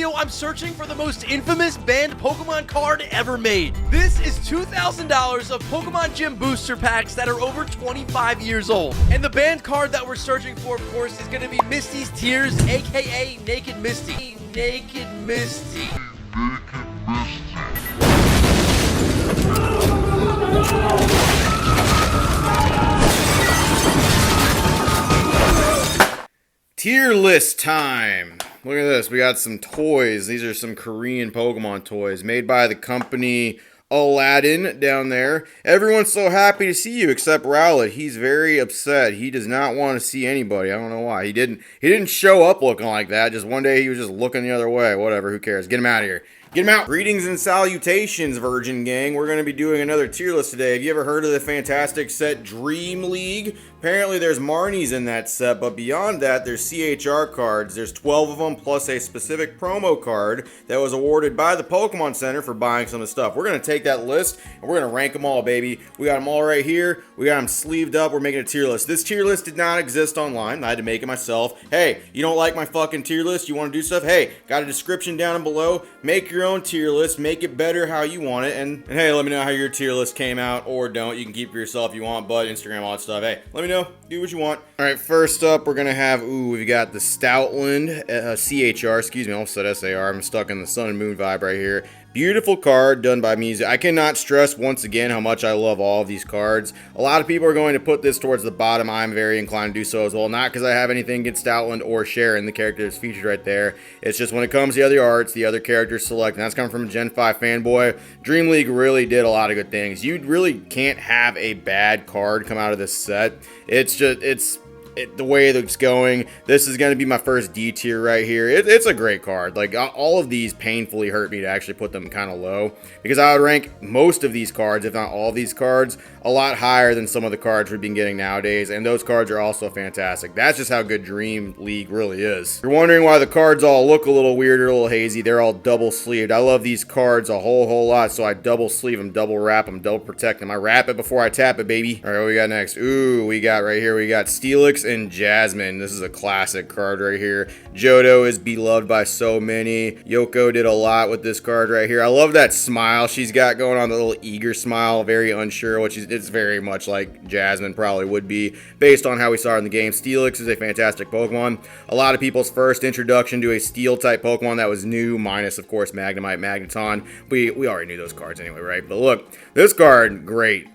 video, I'm searching for the most infamous banned Pokemon card ever made. This is $2,000 of Pokemon Gym booster packs that are over 25 years old. And the banned card that we're searching for, of course, is going to be Misty's Tears, aka Naked Misty. Naked Misty. Tier list time. Look at this. We got some toys. These are some Korean Pokemon toys made by the company Aladdin down there. Everyone's so happy to see you except Rowlet. He's very upset. He does not want to see anybody. I don't know why. He didn't show up looking like that. Just one day he was just looking the other way. Whatever, who cares? Get him out of here. Get him out. Greetings and salutations, Virgin Gang. We're going to be doing another tier list today. Have you ever heard of the fantastic set Dream League? Apparently there's Marnies in that set, but beyond that, there's CHR cards. There's 12 of them, plus a specific promo card that was awarded by the Pokemon Center for buying some of the stuff. We're going to take that list, and we're going to rank them all, baby. We got them all right here. We got them sleeved up. We're making a tier list. This tier list did not exist online. I had to make it myself. Hey, you don't like my fucking tier list? You want to do stuff? Hey, got a description down below. Make your own tier list. Make it better how you want it. And hey, let me know how your tier list came out, or don't. You can keep it for yourself if you want, but Instagram, all that stuff. Hey, let me know. Do what you want. All right, first up, we're gonna have we've got the Stoutland CHR. Excuse me, I almost said SAR. I'm stuck in the Sun and Moon vibe right here. Beautiful card done by Mizu. I cannot stress once again how much I love all of these cards. A lot of people are going to put this towards the bottom. I'm very inclined to do so as well. Not because I have anything against Stoutland or Sharon, the character that's featured right there. It's just when it comes to the other arts, the other characters select, and that's coming from a Gen 5 fanboy. Dream League really did a lot of good things. You really can't have a bad card come out of this set. It's just, the way that it's going, this is going to be my first D tier right here. It's a great card. Like, all of these painfully hurt me to actually put them kind of low, because I would rank most of these cards, if not all of these cards, a lot higher than some of the cards we've been getting nowadays, and those cards are also fantastic. That's just how good Dream League really is. If you're wondering why the cards all look a little weird or a little hazy, they're all double sleeved. I love these cards a whole lot, so I double sleeve them, double wrap them, double protect them. I wrap it before I tap it, baby. All right, what we got next? Ooh, we got right here, we got Steelix and Jasmine. This is a classic card right here. Johto is beloved by so many. Yoko did a lot with this card right here. I love that smile she's got going on, the little eager smile, very unsure what it's very much like Jasmine probably would be based on how we saw her in the game. Steelix is a fantastic Pokemon. A lot of people's first introduction to a steel type Pokemon that was new, minus of course Magnemite, Magneton. We already knew those cards anyway, right? But look, this card, great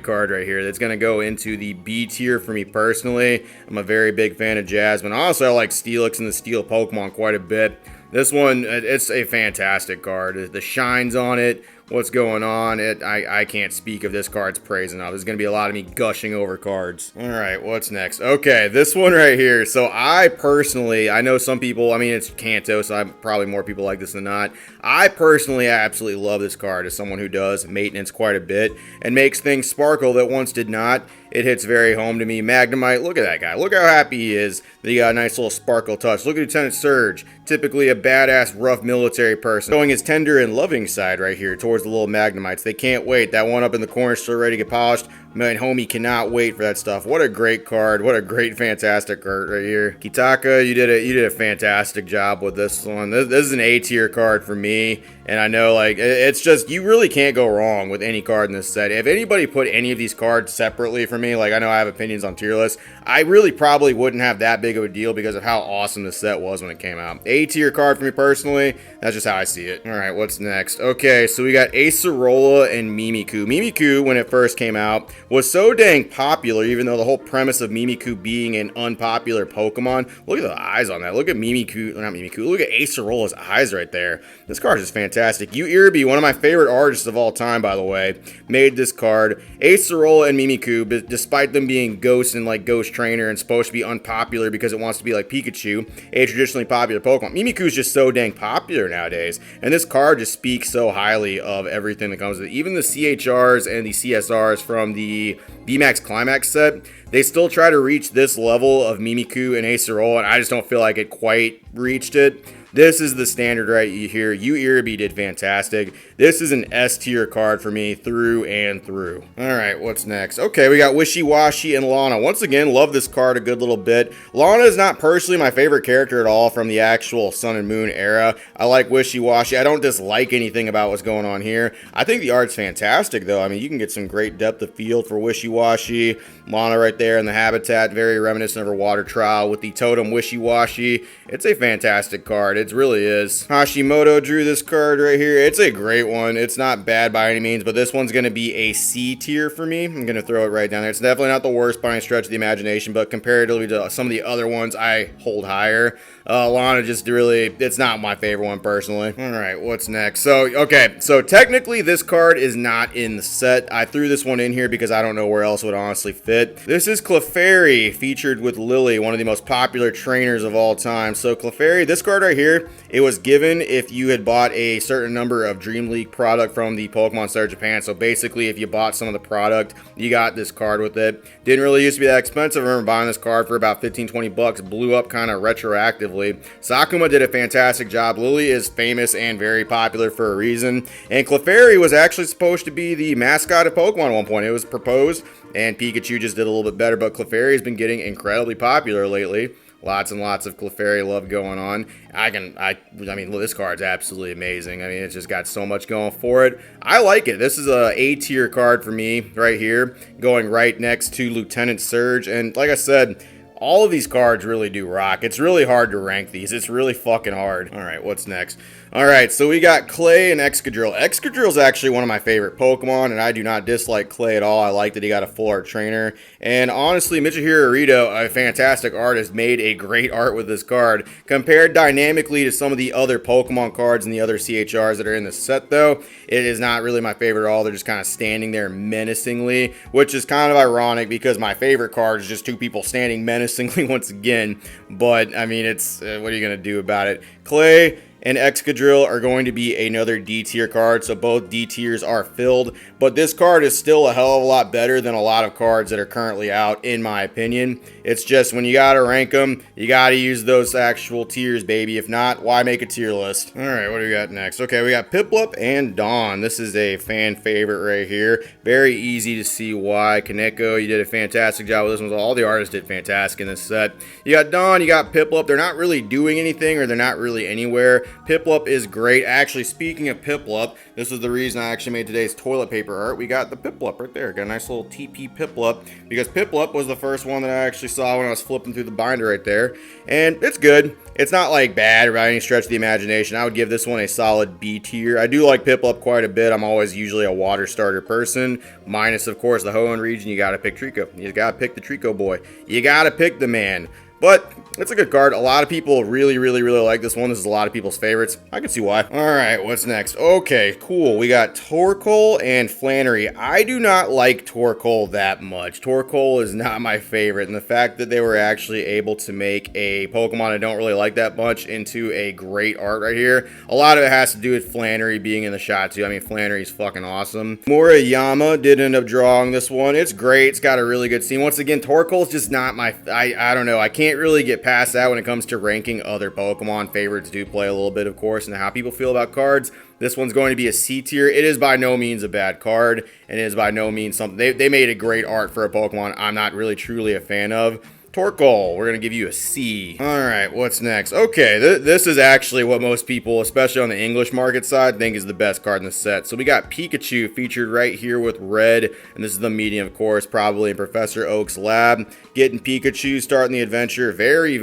card right here. That's gonna go into the B tier for me personally. I'm a very big fan of Jasmine. Also, I like Steelix and the Steel Pokemon quite a bit. This one, it's a fantastic card. The shines on it, what's going on, I can't speak of this card's praise enough. There's going to be a lot of me gushing over cards. All right, what's next? Okay, this one right here. So I personally, I know some people, I mean, it's Kanto, so I'm probably more people like this than not. I personally absolutely love this card as someone who does maintenance quite a bit and makes things sparkle that once did not. It hits very home to me. Magnemite, look at that guy. Look how happy he is that he got a nice little sparkle touch. Look at Lieutenant Surge, typically a badass, rough military person, showing his tender and loving side right here towards the little Magnemites. They can't wait. That one up in the corner is still ready to get polished. Man, homie cannot wait for that stuff. What a great card. What a great, fantastic card right here. Kitaka, you did a fantastic job with this one. This is an A tier card for me. And I know, like, it's just, you really can't go wrong with any card in this set. If anybody put any of these cards separately for me, like, I know I have opinions on tier lists, I really probably wouldn't have that big of a deal because of how awesome this set was when it came out. A tier card for me personally. That's just how I see it. All right, what's next? Okay, so we got Acerola and Mimikyu. Mimikyu, when it first came out, was so dang popular, even though the whole premise of Mimikyu being an unpopular Pokemon. Look at the eyes on that. Look at Mimikyu, not Mimikyu, look at Acerola's eyes right there. This card is fantastic. Yu Irby, one of my favorite artists of all time, by the way, made this card. Acerola and Mimikyu, despite them being ghosts and like Ghost Trainer and supposed to be unpopular because it wants to be like Pikachu, a traditionally popular Pokemon, Mimikyu is just so dang popular nowadays. And this card just speaks so highly of everything that comes with it. Even the CHRs and the CSRs from the VMAX Climax set, They still try to reach this level of Mimikyu and Acerola, and I just don't feel like it quite reached it. This is the standard right here. Irby did fantastic. This is an S tier card for me through and through. All right, what's next? Okay, we got Wishy-washy and Lana. Once again, love this card a good little bit. Lana is not personally my favorite character at all from the actual Sun and Moon era. I like Wishy-washy. I don't dislike anything about what's going on here. I think the art's fantastic, though. I mean, you can get some great depth of field for Wishy-washy. Lana right there in the habitat, very reminiscent of her water trial with the totem Wishy-washy. It's a fantastic card. It really is. Hashimoto drew this card right here. It's a great one. It's not bad by any means, but this one's going to be a C tier for me. I'm going to throw it right down there. It's definitely not the worst by any stretch of the imagination, but comparatively to some of the other ones, I hold higher. Lana just really, it's not my favorite one personally. All right, what's next? So, okay, so technically this card is not in the set. I threw this one in here because I don't know where else it would honestly fit. This is Clefairy, featured with Lily, one of the most popular trainers of all time. So Clefairy, this card right here, it was given if you had bought a certain number of Dream League product from the Pokemon Center Japan. So basically, if you bought some of the product, you got this card with it. Didn't really used to be that expensive. I remember buying this card for about 15-20 bucks. Blew up kind of retroactively. Sakuma did a fantastic job. Lily is famous and very popular for a reason. And Clefairy was actually supposed to be the mascot of Pokemon at one point. It was proposed, and Pikachu just did a little bit better. But Clefairy has been getting incredibly popular lately. Lots and lots of Clefairy love going on. I mean, this card's absolutely amazing. I mean, it's just got so much going for it. I like it. This is a A-tier card for me right here, going right next to Lieutenant Surge. And like I said, all of these cards really do rock. It's really hard to rank these. It's really fucking hard. All right, what's next? All right, so we got Clay and Excadrill. Excadrill is actually one of my favorite Pokemon, and I do not dislike Clay at all. I like that he got a full art trainer. And honestly, Michihiro Arito, a fantastic artist, made a great art with this card. Compared dynamically to some of the other Pokemon cards and the other CHRs that are in the set, though, it is not really my favorite at all. They're just kind of standing there menacingly, which is kind of ironic because my favorite card is just two people standing menacingly once again. But, I mean, it's what are you going to do about it? Clay and Excadrill are going to be another D tier card, so both D tiers are filled, but this card is still a hell of a lot better than a lot of cards that are currently out, in my opinion. It's just when you gotta rank them, you gotta use those actual tiers, baby. If not, why make a tier list? All right, what do we got next? Okay, we got Piplup and Dawn. This is a fan favorite right here. Very easy to see why. Kaneko, you did a fantastic job with this one. All the artists did fantastic in this set. You got Dawn, you got Piplup. They're not really doing anything, or they're not really anywhere. Piplup is great. Actually, speaking of Piplup, this is the reason I actually made today's toilet paper art. We got the Piplup right there. Got a nice little TP Piplup, because Piplup was the first one that I actually saw when I was flipping through the binder right there. And it's good. It's not like bad by any stretch of the imagination. I would give this one a solid B tier. I do like Piplup quite a bit. I'm always usually a water starter person. Minus, of course, the Hoenn region. You got to pick Trico. You got to pick the Trico boy. You got to pick the man. But it's a good card. A lot of people really like this one. This is a lot of people's favorites. I can see why. All right, what's next? Okay, cool. We got Torkoal and Flannery. I do not like Torkoal that much. Torkoal is not my favorite. And the fact that they were actually able to make a Pokemon I don't really like that much into a great art right here, a lot of it has to do with Flannery being in the shot too. I mean, Flannery's fucking awesome. Murayama did end up drawing this one. It's great. It's got a really good scene. Once again, Torkoal's just not my... I don't know. I can't really get past that when it comes to ranking other Pokemon. Favorites do play a little bit, of course, and how people feel about cards. This one's going to be a C tier. It is by no means a bad card, and it is by no means something... They made a great art for a Pokemon I'm not really truly a fan of. Torkoal, we're going to give you a C. All right, what's next? Okay, this is actually what most people, especially on the English market side, think is the best card in the set. So we got Pikachu featured right here with Red, and this is the medium, of course, probably in Professor Oak's lab. Getting Pikachu, starting the adventure. Very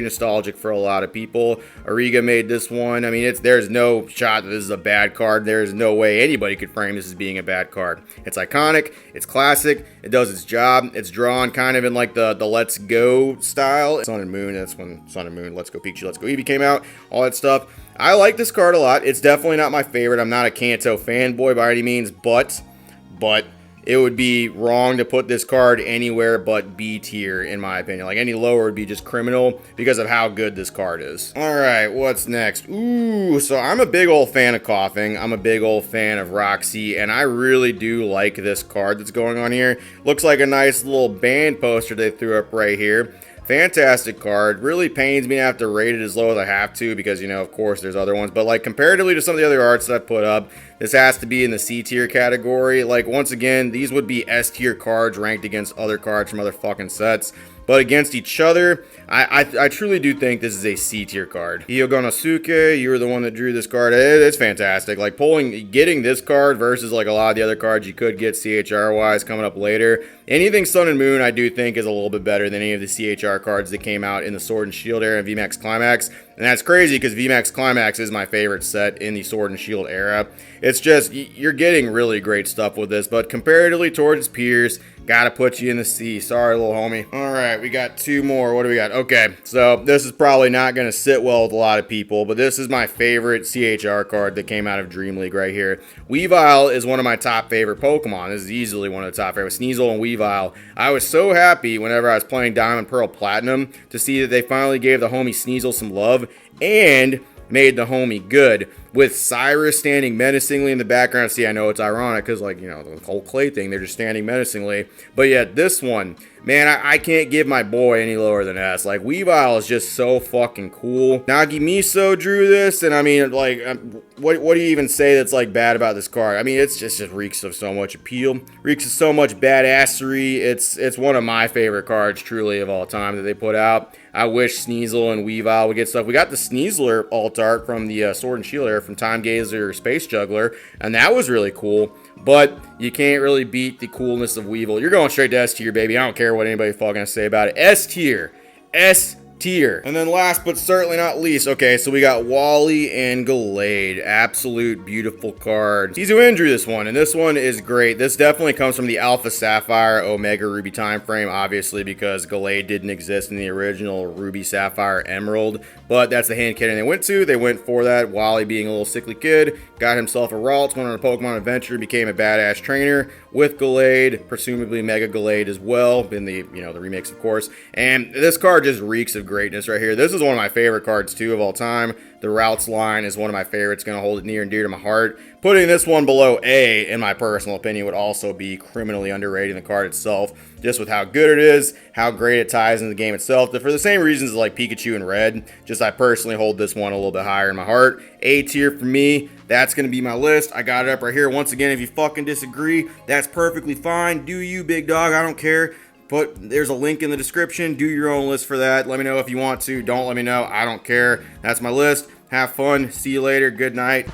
nostalgic for a lot of people. Ariga made this one. I mean, there's no shot that this is a bad card. There's no way anybody could frame this as being a bad card. It's iconic. It's classic. It does its job. It's drawn kind of in like the Let's Go style. Sun and Moon, that's when Sun and Moon, Let's Go Pikachu, Let's Go Eevee came out, all that stuff. I like this card a lot. It's definitely not my favorite. I'm not a Kanto fanboy by any means, but it would be wrong to put this card anywhere but B tier, in my opinion. Like, any lower would be just criminal because of how good this card is. All right, what's next? Ooh, so I'm a big old fan of Koffing. I'm a big old fan of Roxy, and I really do like this card that's going on here. Looks like a nice little band poster they threw up right here. Fantastic card. Really pains me to have to rate it as low as I have to because, you know, of course there's other ones. But, like, comparatively to some of the other arts that I put up, this has to be in the C tier category. Like, once again, these would be S tier cards ranked against other cards from other fucking sets. But against each other, I truly do think this is a C tier card. Iogonosuke, you were the one that drew this card. It's fantastic. Like, getting this card versus like a lot of the other cards you could get CHR wise coming up later. Anything Sun and Moon, I do think is a little bit better than any of the CHR cards that came out in the Sword and Shield era and VMAX Climax. And that's crazy because VMAX Climax is my favorite set in the Sword and Shield era. It's just, you're getting really great stuff with this, but comparatively towards its peers, gotta put you in the C. Sorry, little homie. All right, we got two more. What do we got? Okay, so this is probably not going to sit well with a lot of people, but this is my favorite CHR card that came out of Dream League right here. Weavile is one of my top favorite Pokemon. This is easily one of the top favorites. Sneasel and Weavile. I was so happy whenever I was playing Diamond Pearl Platinum to see that they finally gave the homie Sneasel some love and made the homie good, with Cyrus standing menacingly in the background. See, I know it's ironic because, like, you know, the whole clay thing, they're just standing menacingly. But yet this one, man, I can't give my boy any lower than S. Like, Weavile is just so fucking cool. Nagimiso drew this, and I mean, like, what do you even say that's, like, bad about this card? I mean, it's just reeks of so much appeal. Reeks of so much badassery. It's one of my favorite cards, truly, of all time that they put out. I wish Sneasel and Weavile would get stuff. We got the Sneasler alt art from the Sword and Shield era from Time Gazer Space Juggler, and that was really cool. But you can't really beat the coolness of Weavile. You're going straight to S tier, baby. I don't care what anybody fucking has to say about it. S tier. S tier. And then last but certainly not least, okay, so we got Wally and Gallade. Absolute beautiful cards. Tizuin drew this one, and this one is great. This definitely comes from the Alpha Sapphire Omega Ruby time frame, obviously, because Gallade didn't exist in the original Ruby Sapphire Emerald, but that's the hand cannon they went to. They went for that. Wally, being a little sickly kid, got himself a Ralts, went on a Pokemon adventure, became a badass trainer with Gallade, presumably Mega Gallade as well, in the, you know, the remakes, of course. And this card just reeks of greatness right here. This is one of my favorite cards, too, of all time. The Routes line is one of my favorites. Going to hold it near and dear to my heart. Putting this one below A, in my personal opinion, would also be criminally underrating the card itself, just with how good it is, how great it ties into the game itself. For the same reasons as like Pikachu and Red, just I personally hold this one a little bit higher in my heart. A tier for me. That's going to be my list. I got it up right here. Once again, if you fucking disagree, that's perfectly fine. Do you, big dog? I don't care. There's a link in the description. Do your own list for that. Let me know if you want to. Don't let me know. I don't care. That's my list. Have fun. See you later. Good night.